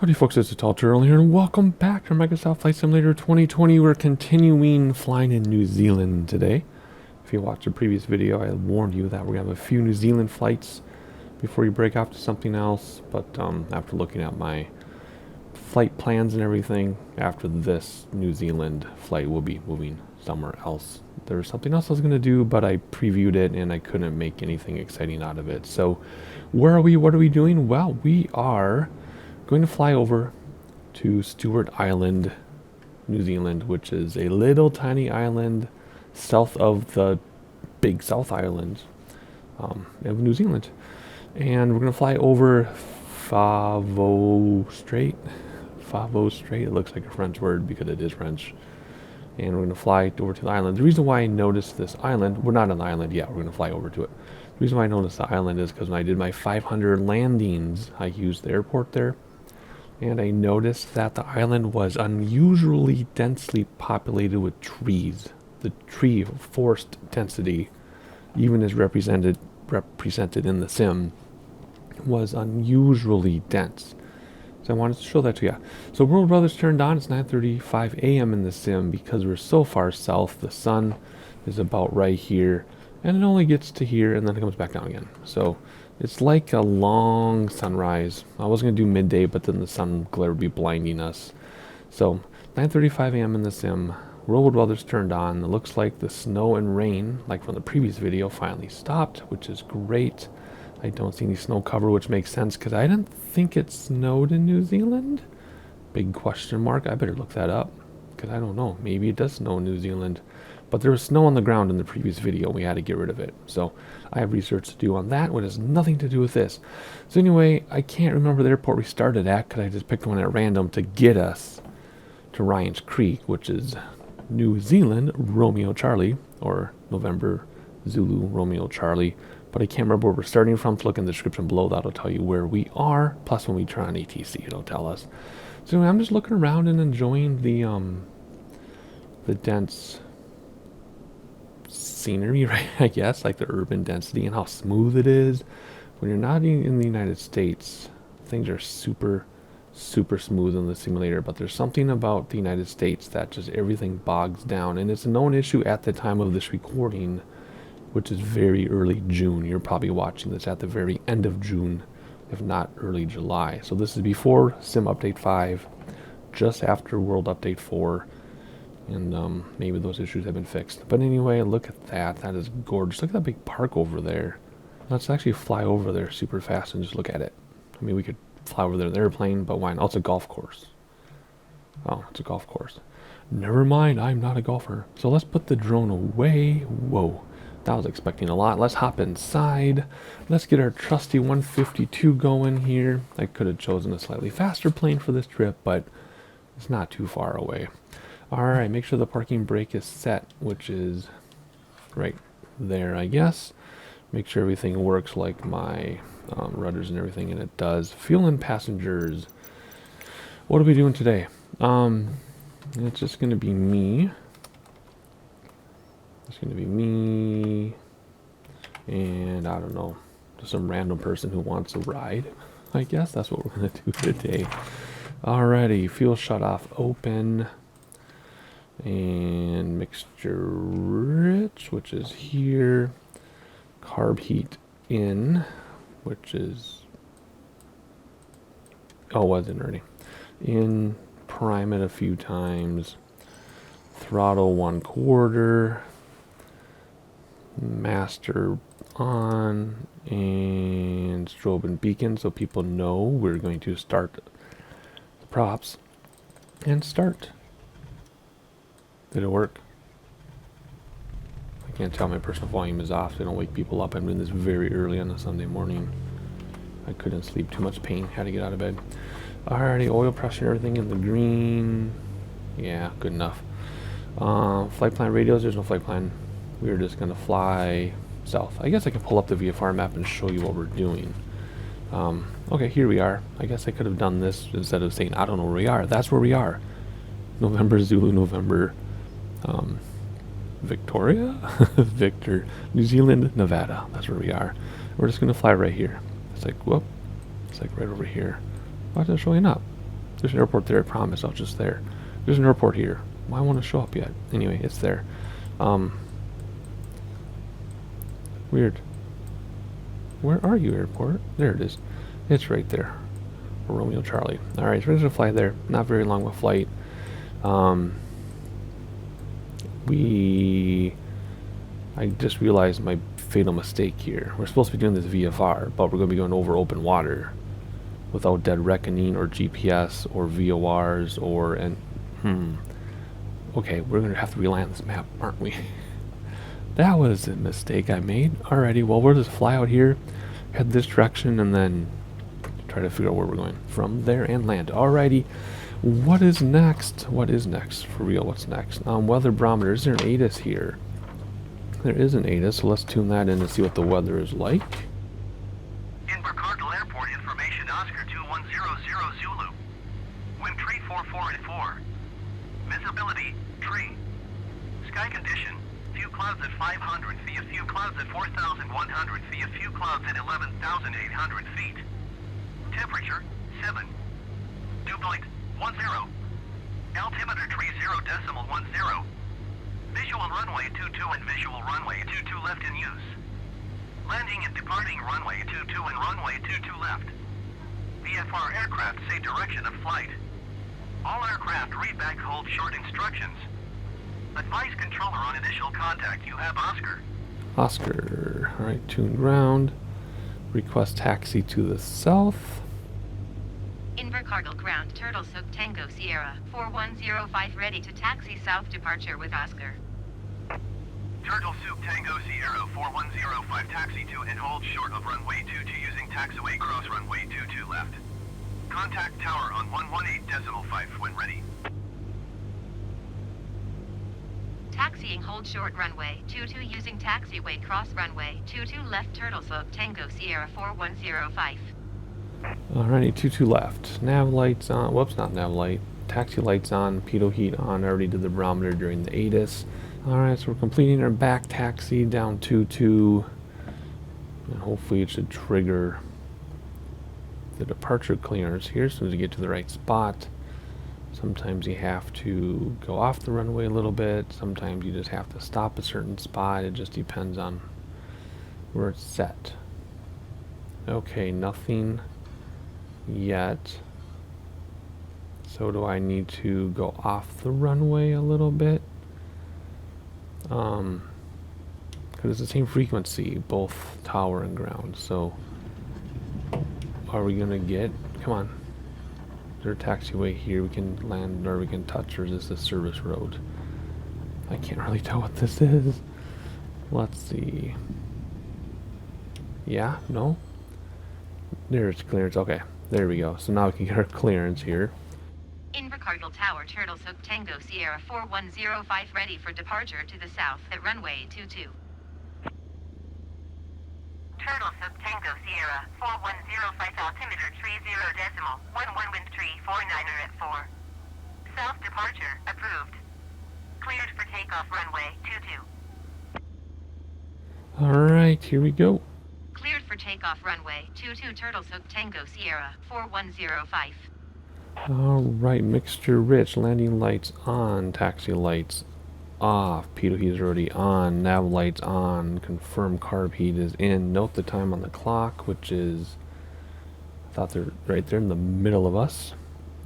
Howdy folks, it's a Tall Turtle here, and welcome back to Microsoft Flight Simulator 2020. We're continuing flying in New Zealand today. If you watched the previous video, I warned you that we're going to have a few New Zealand flights before you break off to something else. But after looking at my flight plans and everything, after this New Zealand flight, we'll be moving somewhere else. There was something else I was going to do, but I previewed it and I couldn't make anything exciting out of it. So where are we? What are we doing? Well, we are going to fly over to Stewart Island, New Zealand, which is a little tiny island south of the big South Island of New Zealand. And we're going to fly over Favo Strait. Favo Strait, it looks like a French word because it is French. And we're going to fly over to the island. The reason why I noticed this island, we're not on the island yet, we're going to fly over to it. The reason why I noticed the island is because when I did my 500 landings, I used the airport there. And I noticed that the island was unusually densely populated with trees. The tree forest density, even as represented in the sim, was unusually dense. So I wanted to show that to you. So World Weather's turned on. It's 9:35 a.m. in the sim because we're so far south. The sun is about right here, and it only gets to here, and then it comes back down again. So it's like a long sunrise. I was going to do midday, but then the sun glare would be blinding us. So 9:35 a.m. in the sim. World Weather's turned on. It looks like the snow and rain, like from the previous video, finally stopped, which is great. I don't see any snow cover, which makes sense because I didn't think it snowed in New Zealand. Big question mark. I better look that up because I don't know. Maybe it does snow in New Zealand. But there was snow on the ground in the previous video. We had to get rid of it. So I have research to do on that, which has nothing to do with this. So anyway, I can't remember the airport we started at because I just picked one at random to get us to Ryan's Creek, which is New Zealand Romeo Charlie, or November Zulu Romeo Charlie. But I can't remember where we're starting from. So look in the description below. That'll tell you where we are. Plus when we turn on ATC, it'll tell us. So anyway, I'm just looking around and enjoying the dense scenery, right? I guess, like the urban density and how smooth it is. When you're not in the United States, things are super smooth in the simulator, but there's something about the United States that just everything bogs down, and it's a known issue at the time of this recording, which is very early June. You're probably watching this at the very end of June, if not early July. So this is before Sim Update 5, just after World Update 4. And maybe those issues have been fixed. But anyway, look at that. That is gorgeous. Look at that big park over there. Let's actually fly over there super fast and just look at it. I mean, we could fly over there in an airplane, but why not? Oh, it's a golf course. Oh, it's a golf course. Never mind, I'm not a golfer. So let's put the drone away. Whoa, that was expecting a lot. Let's hop inside. Let's get our trusty 152 going here. I could have chosen a slightly faster plane for this trip, but it's not too far away. Alright, make sure the parking brake is set, which is right there, I guess. Make sure everything works like my rudders and everything, and it does. Fuel and passengers. What are we doing today? It's just going to be me. It's going to be me. And I don't know, just some random person who wants a ride. I guess that's what we're going to do today. Alrighty, fuel shut off open. And mixture rich, which is here. Carb heat in, which is, oh, wasn't already in. Prime it a few times. Throttle 1/4. Master on, and strobe and beacon so people know we're going to start the props and start. Did it work? I can't tell. My personal volume is off. They don't wake people up. I'm doing this very early on a Sunday morning. I couldn't sleep. Too much pain. Had to get out of bed. Alrighty, oil pressure, everything in the green. Yeah, good enough. Flight plan radios. There's no flight plan. We're just going to fly south. I guess I can pull up the VFR map and show you what we're doing. Okay, here we are. I guess I could have done this instead of saying, I don't know where we are. That's where we are. November Zulu, November Victoria? Victor, New Zealand, Nevada. That's where we are. We're just going to fly right here. It's like, whoop. It's like right over here. Why is it showing up? There's an airport there, I promise. I was just there. There's an airport here. Why won't it show up yet? Anyway, it's there. Weird. Where are you, airport? There it is. It's right there. Romeo Charlie. Alright, so we're going to fly there. Not very long of a flight. I just realized my fatal mistake here. We're supposed to be doing this VFR, but we're going to be going over open water without dead reckoning or GPS or VORs or okay, we're going to have to rely on this map, aren't we? That was a mistake I made. Alrighty, well, we'll just fly out here, head this direction, and then try to figure out where we're going from there and land. Alrighty, what is next? What is next? For real, what's next? Weather barometer. Is there an ATIS here? There is an ATIS, so let's tune that in and see what the weather is like. Invercargill Airport information, Oscar 2100 Zulu. Wind tree 44 and 4. Visibility, tree. Sky condition, few clouds at 500 feet, a few clouds at 4,100 feet, a few clouds at 11,800 feet. Temperature, 7. Dew point, 10. Altimeter tree 0.10. Visual runway 22 and visual runway 22 left in use. Landing and departing runway 22 and runway 22 left. VFR aircraft say direction of flight. All aircraft read back hold short instructions. Advise controller on initial contact. You have Oscar. Oscar. Alright, tune ground. Request taxi to the south. Invercargill ground, Turtle Soup Tango Sierra, 4105 ready to taxi south departure with Oscar. Turtle Soup Tango Sierra 4105 taxi to and hold short of runway 22 using taxiway cross runway 22 left. Contact tower on 118.5 when ready. Taxiing hold short runway 22 using taxiway cross runway 22 left Turtle Soup Tango Sierra 4105. Alrighty, 22 left. Nav lights on. Whoops, not nav light. Taxi lights on. Pitot heat on. I already did the barometer during the ATIS. Alright, so we're completing our back taxi down 22. And hopefully it should trigger the departure clearance here as soon as you get to the right spot. Sometimes you have to go off the runway a little bit. Sometimes you just have to stop a certain spot. It just depends on where it's set. Okay, nothing yet. So do I need to go off the runway a little bit? Because it's the same frequency, both tower and ground. So are we gonna get, come on, is there a taxiway here we can land or we can touch, or is this a service road? I can't really tell what this is. Let's see. Yeah, no, there's clearance. Okay, there we go. So now we can get our clearance here. Invercargill Tower Turtle Soup Tango Sierra 4105 ready for departure to the south at runway 22. Turtle Soup Tango Sierra 4105 altimeter tree 0.11 wind tree 49er at 4. South departure approved. Cleared for takeoff runway 22. Alright, here we go. Cleared for takeoff runway 22 Turtle Soup Tango Sierra 4105. Alright, mixture rich, landing lights on, taxi lights off, pitot heat is already on, nav lights on, confirm carb heat is in. Note the time on the clock, which is, I thought they're right there in the middle of us.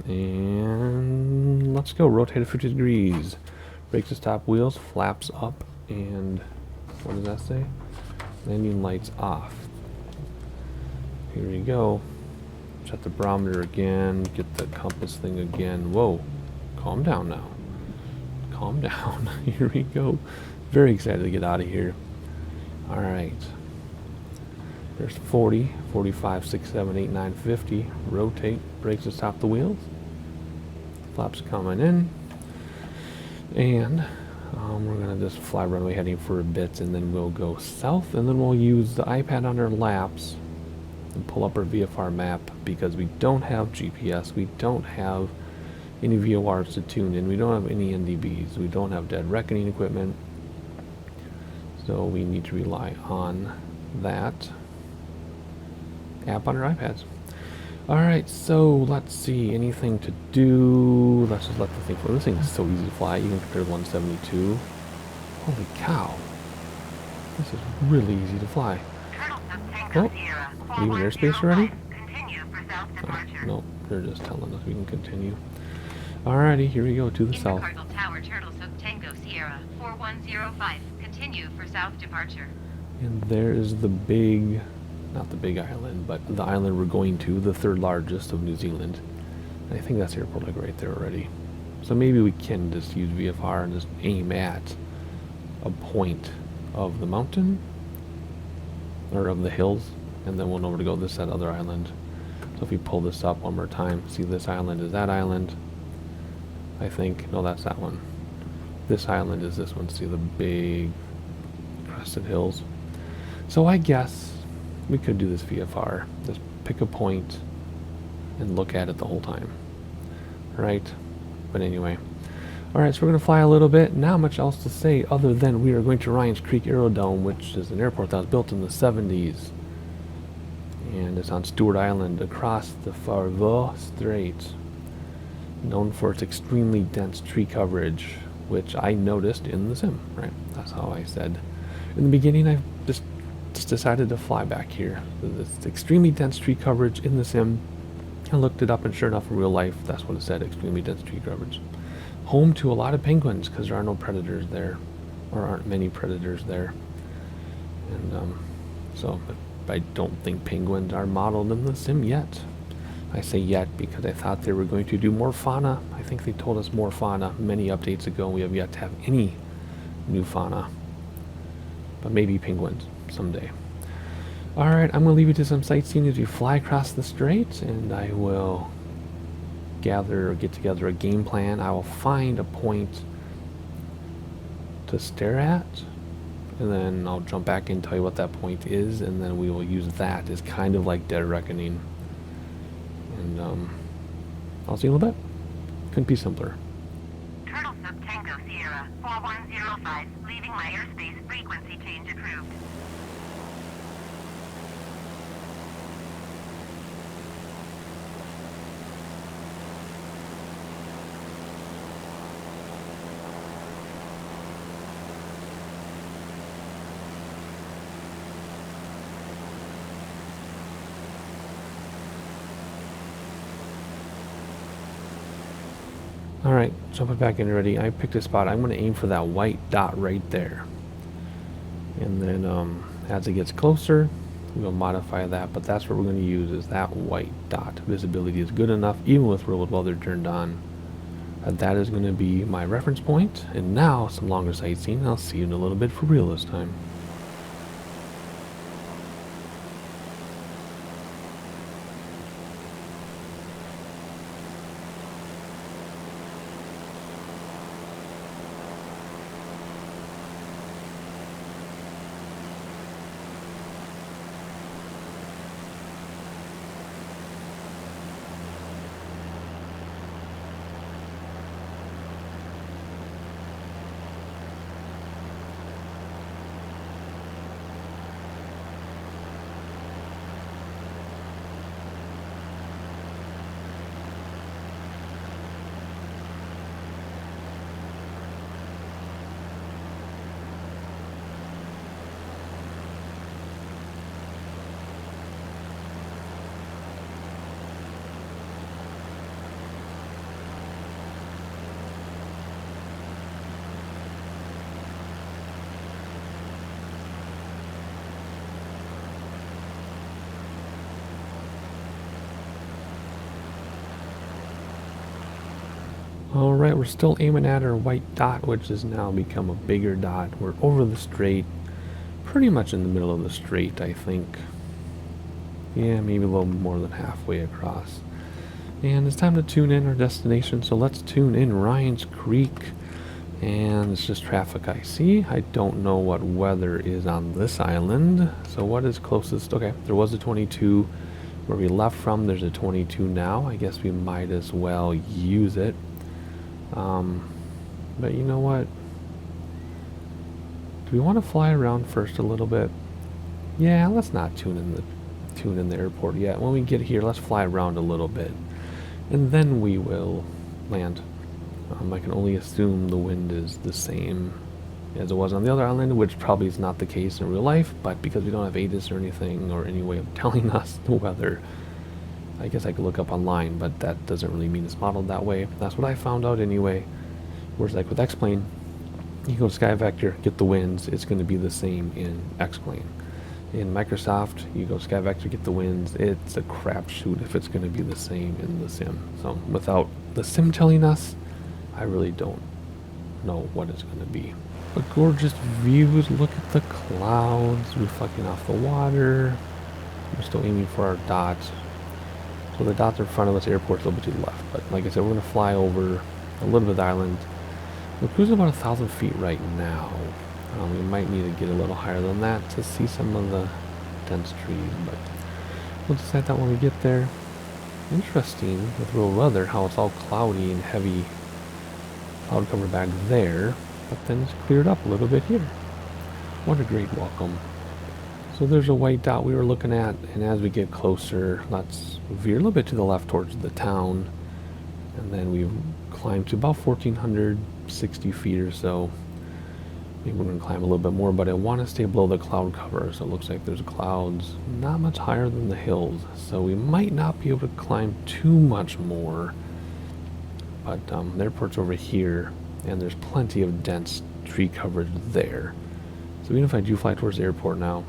And let's go, rotate at 50 degrees. Brakes to stop wheels, flaps up, and what does that say? Landing lights off. Here we go. Set the barometer again, get the compass thing again. Whoa, calm down now. Calm down. Here we go. Very excited to get out of here. Alright. There's 40, 45, 6, 7, 8, 9, 50. Rotate, brakes to stop the wheels. Flaps coming in. And we're going to just fly runway heading for a bit, and then we'll go south, and then we'll use the iPad on our laps and pull up our VFR map, because we don't have GPS, we don't have any VORs to tune in, we don't have any NDBs, we don't have dead reckoning equipment, so we need to rely on that app on our iPads. Alright, so let's see, anything to do? Let's just let the thing fly. This thing is so easy to fly, even compared to 172. Holy cow. This is really easy to fly. Oh, leaving airspace already? Continue for south departure. No, they're just telling us we can continue. Alrighty, here we go to the south. Invercargill Tower, Turtle Soup Tango Sierra 4105. Continue for south departure. And there is the big, not the big island, but the island we're going to, the third largest of New Zealand. And I think that's airport like right there already. So maybe we can just use VFR and just aim at a point of the mountain, or of the hills, and then we'll know where to go. This is that other island. So if we pull this up one more time, see this island is that island. I think, no, that's that one. This island is this one. See the big crested hills. So I guess we could do this VFR. Just pick a point and look at it the whole time. Right? But anyway. Alright, so we're going to fly a little bit. Not much else to say other than we are going to Ryan's Creek Aerodrome, which is an airport that was built in the 70s. And it's on Stewart Island across the Farvo Strait. Known for its extremely dense tree coverage, which I noticed in the sim, right? That's how I said. In the beginning, I just decided to fly back here. This extremely dense tree coverage in the sim. I looked it up, and sure enough, in real life, that's what it said, extremely dense tree coverage. Home to a lot of penguins, because there are no predators there, or aren't many predators there. And so I don't think penguins are modeled in the sim yet. I say yet because I thought they were going to do more fauna. I think they told us more fauna many updates ago. We have yet to have any new fauna. But maybe penguins someday. Alright, I'm going to leave you to some sightseeing as we fly across the strait, and I will get together a game plan. I will find a point to stare at, and then I'll jump back and tell you what that point is, and then we will use that as kind of like Dead Reckoning. And I'll see you in a little bit. Couldn't be simpler. Turtle Soup Tango Sierra 4105. Leaving my airspace. Frequency change approved. Alright, jumping back in already. I picked a spot. I'm going to aim for that white dot right there. And then as it gets closer, we'll modify that. But that's what we're going to use, is that white dot. Visibility is good enough, even with real weather turned on. That is going to be my reference point. And now, some longer sightseeing. I'll see you in a little bit for real this time. Alright, we're still aiming at our white dot, which has now become a bigger dot. We're over the strait, pretty much in the middle of the strait, I think. Yeah, maybe a little more than halfway across. And it's time to tune in our destination, so let's tune in Ryan's Creek. And it's just traffic I see. I don't know what weather is on this island. So what is closest? Okay, there was a 22 where we left from. There's a 22 now. I guess we might as well use it. But you know what? Do we want to fly around first a little bit? Yeah, let's not tune in the... tune in the airport yet. When we get here, let's fly around a little bit, and then we will land. I can only assume the wind is the same as it was on the other island, which probably is not the case in real life, but because we don't have ATIS or anything or any way of telling us the weather, I guess I could look up online, but that doesn't really mean it's modeled that way. That's what I found out anyway. Whereas like with X-Plane, you go to Sky Vector, get the winds, it's going to be the same in X-Plane. In Microsoft, you go Sky Vector, get the winds, it's a crapshoot if it's going to be the same in the sim. So without the sim telling us, I really don't know what it's going to be. But gorgeous views, look at the clouds reflecting off the water. We're still aiming for our dots. So the dots in front of us, airport's a little bit to the left. But like I said, we're going to fly over a little bit of the island. We're cruising about 1,000 feet right now. We might need to get a little higher than that to see some of the dense trees, but we'll decide that when we get there. Interesting with real weather how it's all cloudy and heavy cloud cover back there, but then it's cleared up a little bit here. What a great welcome. So there's a white dot we were looking at, and as we get closer, let's veer a little bit to the left towards the town, and then we climb to about 1,460 feet or so. Maybe we're going to climb a little bit more, but I want to stay below the cloud cover, so it looks like there's clouds not much higher than the hills, so we might not be able to climb too much more. But the airport's over here, and there's plenty of dense tree coverage there. So even if I do fly towards the airport now,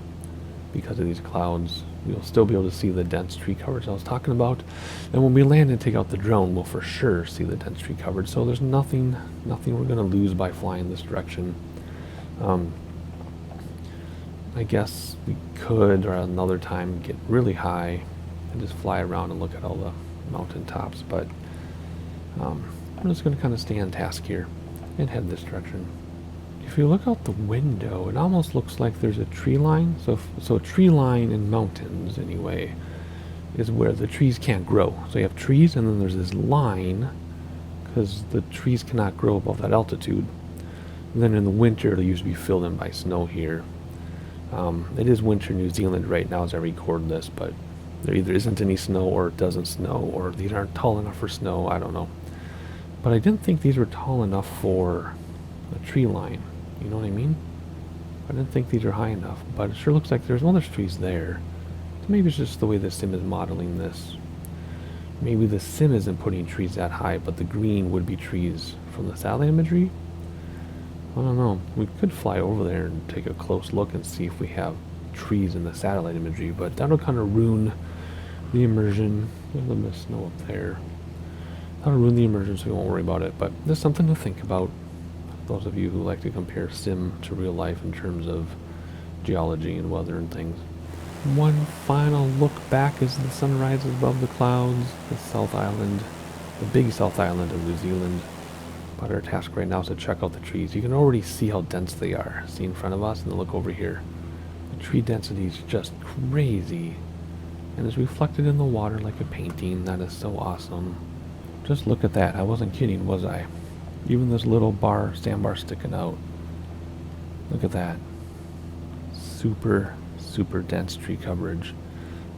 because of these clouds, we'll still be able to see the dense tree coverage I was talking about. And when we land and take out the drone, we'll for sure see the dense tree coverage. So there's nothing we're going to lose by flying this direction. I guess we could, or another time, get really high and just fly around and look at all the mountain tops, but I'm just going to kind of stay on task here and head this direction. If you look out the window, it almost looks like there's a tree line. So a tree line in mountains, anyway, is where the trees can't grow. So you have trees, and then there's this line, because the trees cannot grow above that altitude. And then in the winter, it'll usually be filled in by snow here. It is winter in New Zealand right now as I record this, but there either isn't any snow or it doesn't snow, or these aren't tall enough for snow, I don't know. But I didn't think these were tall enough for a tree line, you know what I mean? I didn't think these were high enough, but it sure looks like there's trees there. So maybe it's just the way the sim is modeling this. Maybe the sim isn't putting trees that high, but the green would be trees from the satellite imagery. I don't know. We could fly over there and take a close look and see if we have trees in the satellite imagery, but that'll kind of ruin the immersion. There's a little bit of snow up there. That'll ruin the immersion, so we won't worry about it, but there's something to think about. Those of you who like to compare sim to real life in terms of geology and weather and things. One final look back as the sun rises above the clouds, the South Island, the big South Island of New Zealand. But our task right now is to check out the trees. You can already see how dense they are. See in front of us, and then look over here. The tree density is just crazy, and it's reflected in the water like a painting. That is so awesome. Just look at that. I wasn't kidding, was I? Even this little sandbar sticking out. Look at that. Super, super dense tree coverage.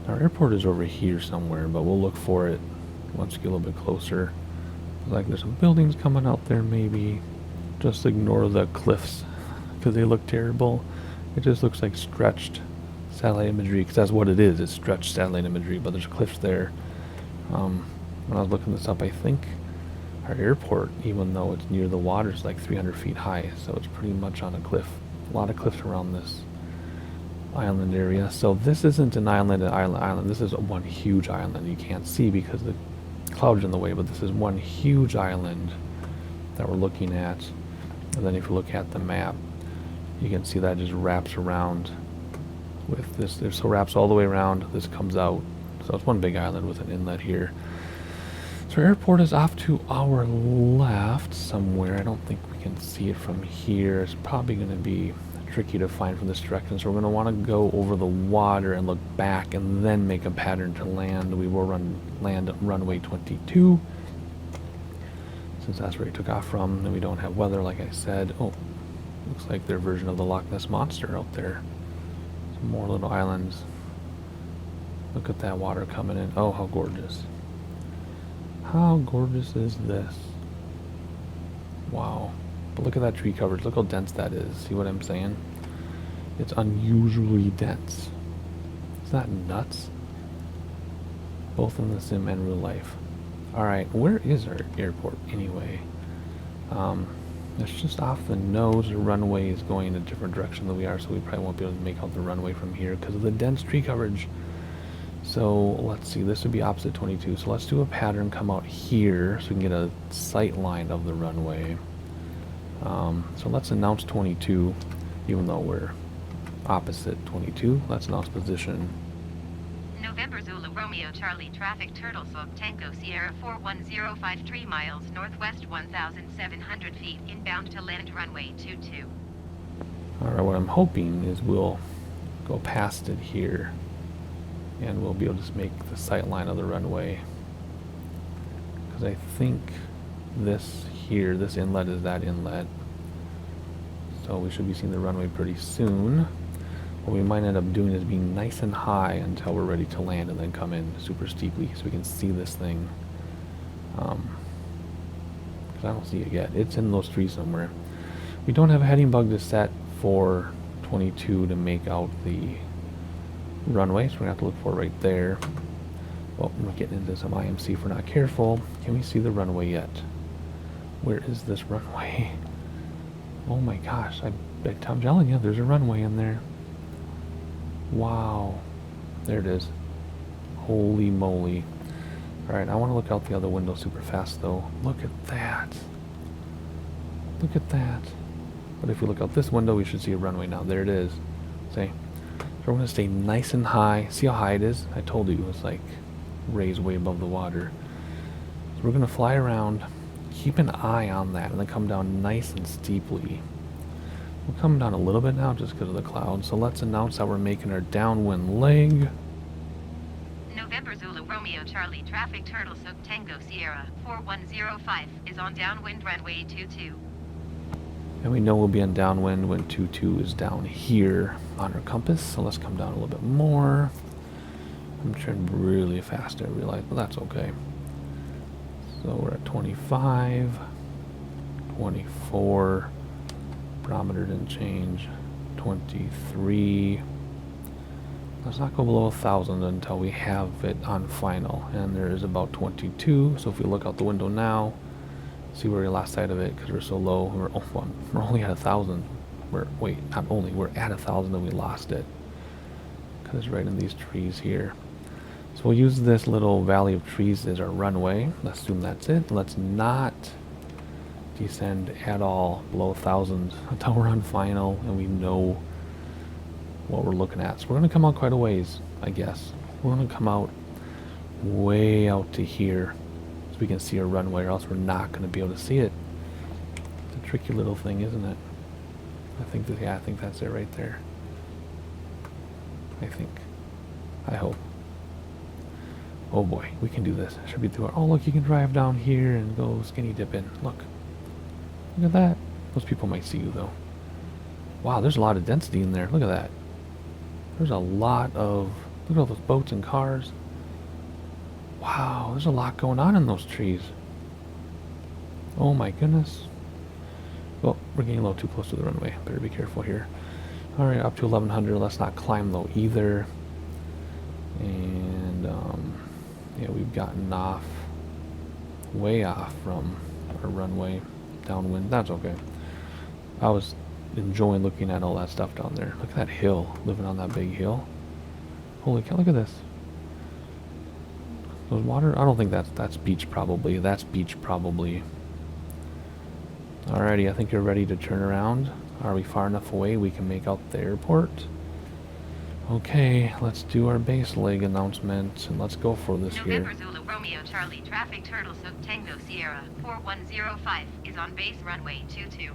Our airport is over here somewhere, but we'll look for it once we get a little bit closer. Like there's some buildings coming out there maybe. Just ignore the cliffs because they look terrible. It just looks like stretched satellite imagery, because that's what it is. It's stretched satellite imagery, but there's cliffs there. When I was looking this up, I think our airport, even though it's near the water, is like 300 feet high, so it's pretty much on a cliff. A lot of cliffs around this island area. So this isn't an island. This is one huge island you can't see because the clouds in the way, but this is one huge island that we're looking at. And then if you look at the map, you can see that it just wraps around with this. It so wraps all the way around. This comes out. So it's one big island with an inlet here. So our airport is off to our left somewhere. I don't think we can see it from here. It's probably going to be tricky to find from this direction. So we're going to want to go over the water and look back and then make a pattern to land. We will land at runway 22. Since that's where we took off from, and we don't have weather, like I said. Oh, looks like their version of the Loch Ness Monster out there. Some more little islands. Look at that water coming in. Oh, how gorgeous. How gorgeous is this? Wow. But look at that tree coverage. Look how dense that is. See what I'm saying? It's unusually dense. Is that nuts? Both in the sim and real life. Alright, where is our airport anyway? It's just off the nose. The runway is going in a different direction than we are, so we probably won't be able to make out the runway from here because of the dense tree coverage. So let's see, this would be opposite 22. So let's do a pattern, come out here so we can get a sight line of the runway. So let's announce 22, even though we're opposite 22. Let's announce position. November Zulu Romeo Charlie traffic Turtle Soup Tango Sierra 41053 miles northwest 1,700 feet inbound to land runway 22. Alright, what I'm hoping is we'll go past it here and we'll be able to just make the sight line of the runway. Because I think this here, this inlet is that inlet. So we should be seeing the runway pretty soon. What we might end up doing is being nice and high until we're ready to land and then come in super steeply so we can see this thing. Because I don't see it yet. It's in those trees somewhere. We don't have a heading bug to set for 22 to make out the runway, so we're going to have to look for it right there. Well, we're getting into some IMC if we're not careful. Can we see the runway yet? Where is this runway? Oh my gosh, I'm telling you, there's a runway in there. Wow. There it is. Holy moly. Alright, I want to look out the other window super fast though. Look at that. Look at that. But if we look out this window, we should see a runway now. There it is. See? So we're going to stay nice and high. See how high it is? I told you it's like raised way above the water. So we're going to fly around. Keep an eye on that and then come down nice and steeply. We'll come down a little bit now just because of the clouds. So let's announce that we're making our downwind leg. November Zulu Romeo Charlie traffic Turtle Soup Tango Sierra 4105 is on downwind runway 22. And we know we'll be on downwind when 22 is down here on our compass. So let's come down a little bit more. I'm turning really fast, I realize, but that's okay. So we're at 25, 24, barometer didn't change, 23. Let's not go below 1,000 until we have it on final. And there is about 22, so if we look out the window now, see where we lost sight of it because we're so low. We're only at 1,000. We're at 1,000 and we lost it because it's right in these trees here. So we'll use this little valley of trees as our runway. Let's assume that's it. Let's not descend at all below 1,000 until we're on final and we know what we're looking at. So we're going to come out quite a ways, I guess. We're going to come out way out to here so we can see our runway, or else we're not going to be able to see it. It's a tricky little thing, isn't it? I think that's it right there. I hope. Oh boy, we can do this. Should be through our, oh look, you can drive down here and go skinny dipping. Look at that. Those people might see you though. Wow, there's a lot of density in there. Look at that. There's a lot of, look at all those boats and cars. Wow, there's a lot going on in those trees. Oh my goodness. Well, we're getting a little too close to the runway. Better be careful here. Alright, up to 1,100. Let's not climb low either. And, yeah, we've gotten off, way off from our runway downwind. That's okay. I was enjoying looking at all that stuff down there. Look at that hill, living on that big hill. Holy cow, look at this. Those water, I don't think that's beach probably. That's beach probably. Alrighty, I think you're ready to turn around. Are we far enough away we can make out the airport? Okay, let's do our base leg announcement and let's go for this here. November Zulu Romeo Charlie traffic Turtle Soup Tango Sierra 4105 is on base runway 22.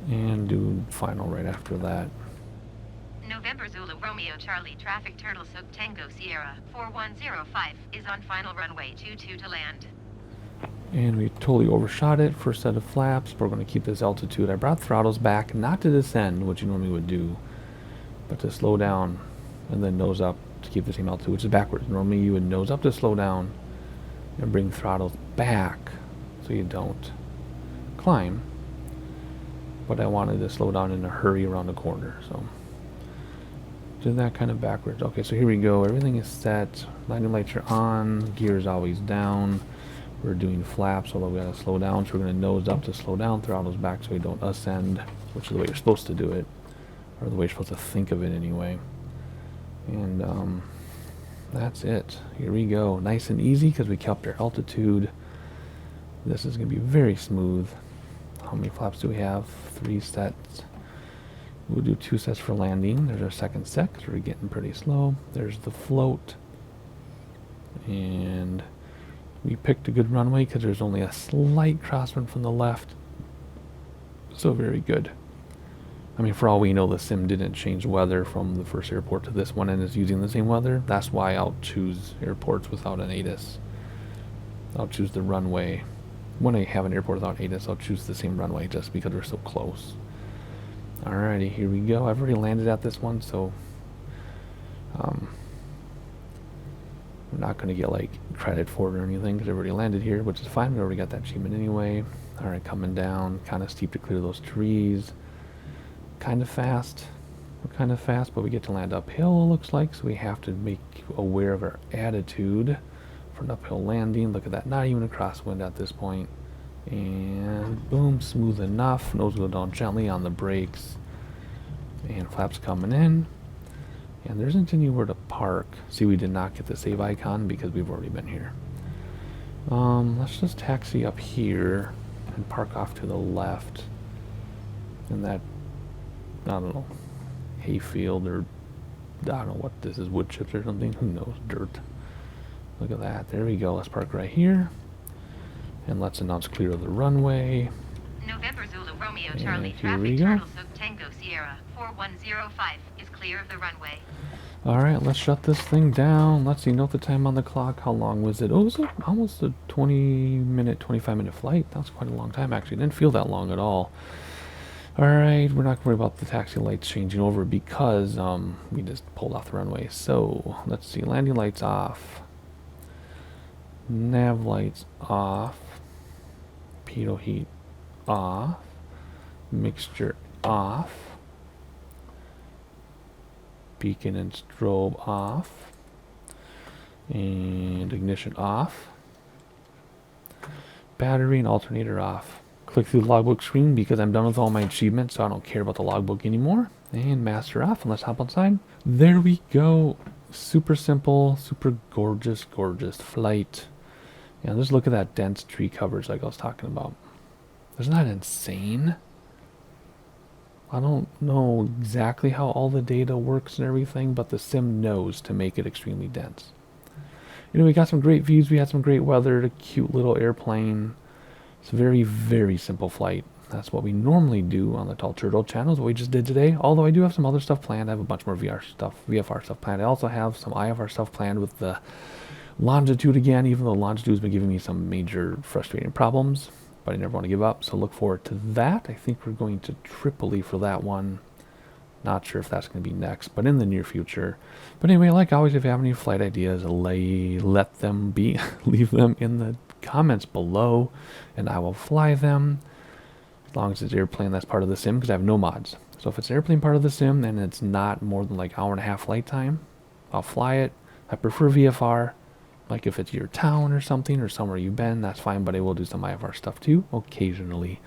And do final right after that. November Zulu Romeo Charlie traffic Turtle Soup Tango Sierra 4105 is on final runway 22 to land. And we totally overshot it. First set of flaps. We're going to keep this altitude. I brought throttles back, not to descend, which you normally would do, but to slow down and then nose up to keep the same altitude, which is backwards. Normally you would nose up to slow down and bring throttles back so you don't climb. But I wanted to slow down in a hurry around the corner, so did that kind of backwards. Okay, so here we go. Everything is set. Landing lights are on. Gear is always down. We're doing flaps, although we gotta slow down, so we're gonna nose up to slow down, throttles back so we don't ascend, which is the way you're supposed to do it, or the way you're supposed to think of it anyway. And that's it. Here we go. Nice and easy because we kept our altitude. This is gonna be very smooth. How many flaps do we have? 3 sets. We'll do 2 sets for landing. There's our second set because we're getting pretty slow. There's the float. And we picked a good runway because there's only a slight crosswind from the left. So very good. I mean, for all we know, the sim didn't change weather from the first airport to this one and is using the same weather. That's why I'll choose airports without an ATIS. I'll choose the runway. When I have an airport without ATIS, I'll choose the same runway just because we're so close. Alrighty, here we go. I've already landed at this one, so we're not going to get like credit for it or anything because I've already landed here, which is fine. We already got that achievement anyway. Alright, coming down, kind of steep to clear those trees. Kind of fast. We're kind of fast, but we get to land uphill, it looks like, so we have to make aware of our attitude for an uphill landing. Look at that, not even a crosswind at this point. And boom, smooth enough. Nose go down gently on the brakes. And flaps coming in. And there isn't anywhere to park. See, we did not get the save icon because we've already been here. Let's just taxi up here and park off to the left. In that, I don't know, hayfield or I don't know what this is, wood chips or something. Who knows? Dirt. Look at that. There we go. Let's park right here. And let's announce clear of the runway. November Zulu Romeo And Charlie here we traffic go. Turtle Sook Tango Sierra 4105 is clear of the runway. Alright, let's shut this thing down. Let's see, note the time on the clock. How long was it? Oh, it was almost a 20-minute, 25-minute flight. That was quite a long time, actually. It didn't feel that long at all. Alright, we're not going to worry about the taxi lights changing over because we just pulled off the runway. So, let's see, landing lights off. Nav lights off. Pitot heat off. Mixture off. Beacon and strobe off. And ignition off. Battery and alternator off. Click through the logbook screen because I'm done with all my achievements, so I don't care about the logbook anymore. And master off, and let's hop outside. There we go. Super simple, super gorgeous, gorgeous flight. Yeah, just look at that dense tree coverage like I was talking about. Isn't that insane? I don't know exactly how all the data works and everything, but the sim knows to make it extremely dense. You know, we got some great views, we had some great weather, a cute little airplane. It's a very, very simple flight. That's what we normally do on the Tall Turtle channel, is what we just did today. Although I do have some other stuff planned. I have a bunch more VFR stuff planned. I also have some IFR stuff planned with the longitude again, even though longitude has been giving me some major frustrating problems. But I never want to give up, so look forward to that. I think we're going to Tripoli for that one. Not sure if that's going to be next, but in the near future. But anyway, like always, if you have any flight ideas, let them be. Leave them in the comments below, and I will fly them. As long as it's airplane that's part of the sim, because I have no mods. So if it's an airplane part of the sim, and it's not more than like hour and a half flight time, I'll fly it. I prefer VFR. Like if it's your town or something, or somewhere you've been, that's fine, but I will do some IFR stuff too, occasionally.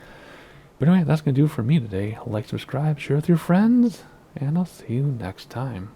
But anyway, that's going to do it for me today. Like, subscribe, share with your friends, and I'll see you next time.